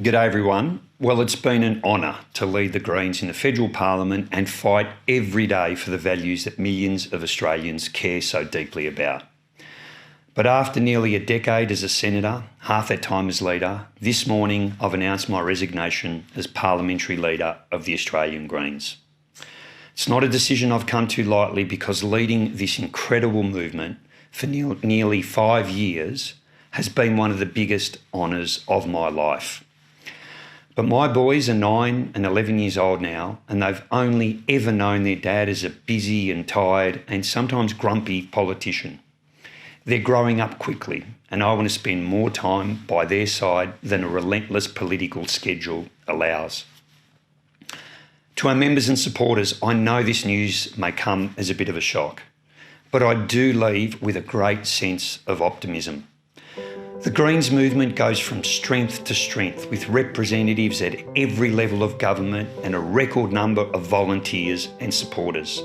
G'day everyone. Well, it's been an honour to lead the Greens in the federal parliament and fight every day for the values that millions of Australians care so deeply about. But after nearly a decade as a senator, half that time as leader, this morning I've announced my resignation as parliamentary leader of the Australian Greens. It's not a decision I've come to lightly because leading this incredible movement for nearly 5 years has been one of the biggest honours of my life. But my boys are 9 and 11 years old now, and they've only ever known their dad as a busy and tired and sometimes grumpy politician. They're growing up quickly, and I want to spend more time by their side than a relentless political schedule allows. To our members and supporters, I know this news may come as a bit of a shock, but I do leave with a great sense of optimism. The Greens movement goes from strength to strength with representatives at every level of government and a record number of volunteers and supporters.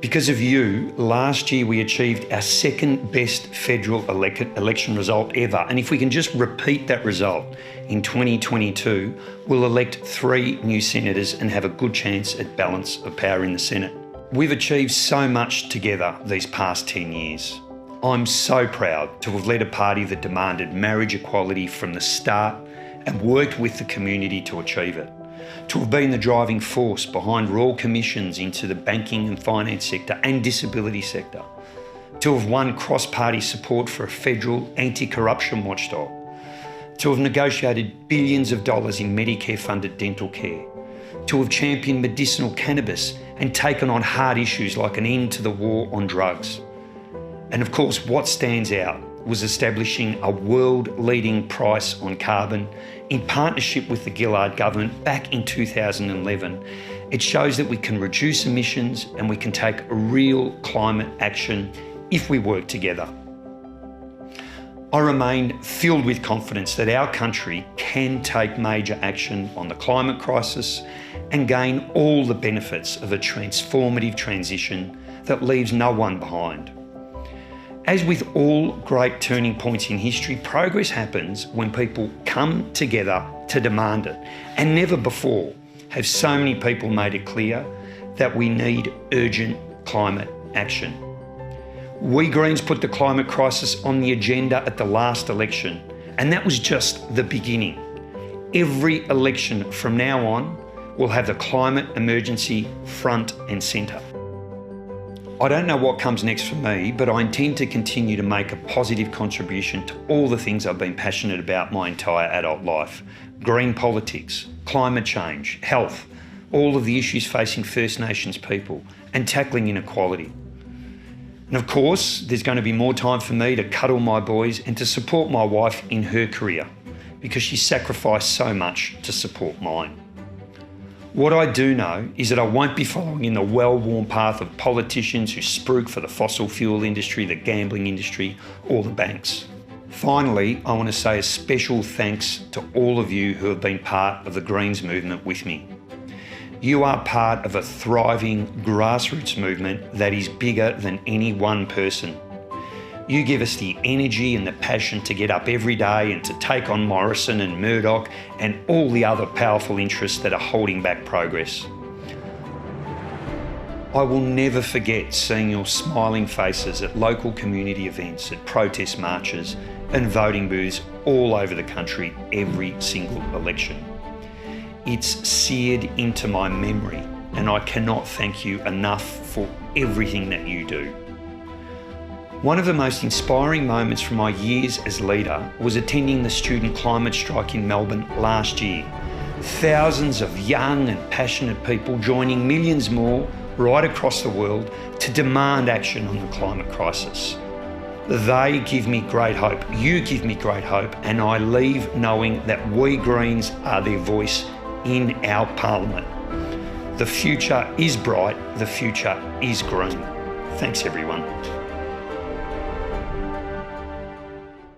Because of you, last year we achieved our second best federal election result ever. And if we can just repeat that result in 2022, we'll elect 3 new senators and have a good chance at balance of power in the Senate. We've achieved so much together these past 10 years. I'm so proud to have led a party that demanded marriage equality from the start and worked with the community to achieve it. To have been the driving force behind royal commissions into the banking and finance sector and disability sector. To have won cross-party support for a federal anti-corruption watchdog. To have negotiated billions of dollars in Medicare-funded dental care. To have championed medicinal cannabis and taken on hard issues like an end to the war on drugs. And of course, what stands out was establishing a world-leading price on carbon in partnership with the Gillard government back in 2011. It shows that we can reduce emissions and we can take real climate action if we work together. I remain filled with confidence that our country can take major action on the climate crisis and gain all the benefits of a transformative transition that leaves no one behind. As with all great turning points in history, progress happens when people come together to demand it. And never before have so many people made it clear that we need urgent climate action. We Greens put the climate crisis on the agenda at the last election, and that was just the beginning. Every election from now on will have the climate emergency front and centre. I don't know what comes next for me, but I intend to continue to make a positive contribution to all the things I've been passionate about my entire adult life. Green politics, climate change, health, all of the issues facing First Nations people, and tackling inequality. And of course, there's going to be more time for me to cuddle my boys and to support my wife in her career, because she sacrificed so much to support mine. What I do know is that I won't be following in the well-worn path of politicians who spruik for the fossil fuel industry, the gambling industry, or the banks. Finally, I want to say a special thanks to all of you who have been part of the Greens movement with me. You are part of a thriving grassroots movement that is bigger than any one person. You give us the energy and the passion to get up every day and to take on Morrison and Murdoch and all the other powerful interests that are holding back progress. I will never forget seeing your smiling faces at local community events, at protest marches and voting booths all over the country every single election. It's seared into my memory, and I cannot thank you enough for everything that you do. One of the most inspiring moments from my years as leader was attending the student climate strike in Melbourne last year. Thousands of young and passionate people joining millions more right across the world to demand action on the climate crisis. They give me great hope, you give me great hope, and I leave knowing that we Greens are their voice in our parliament. The future is bright, the future is green. Thanks everyone.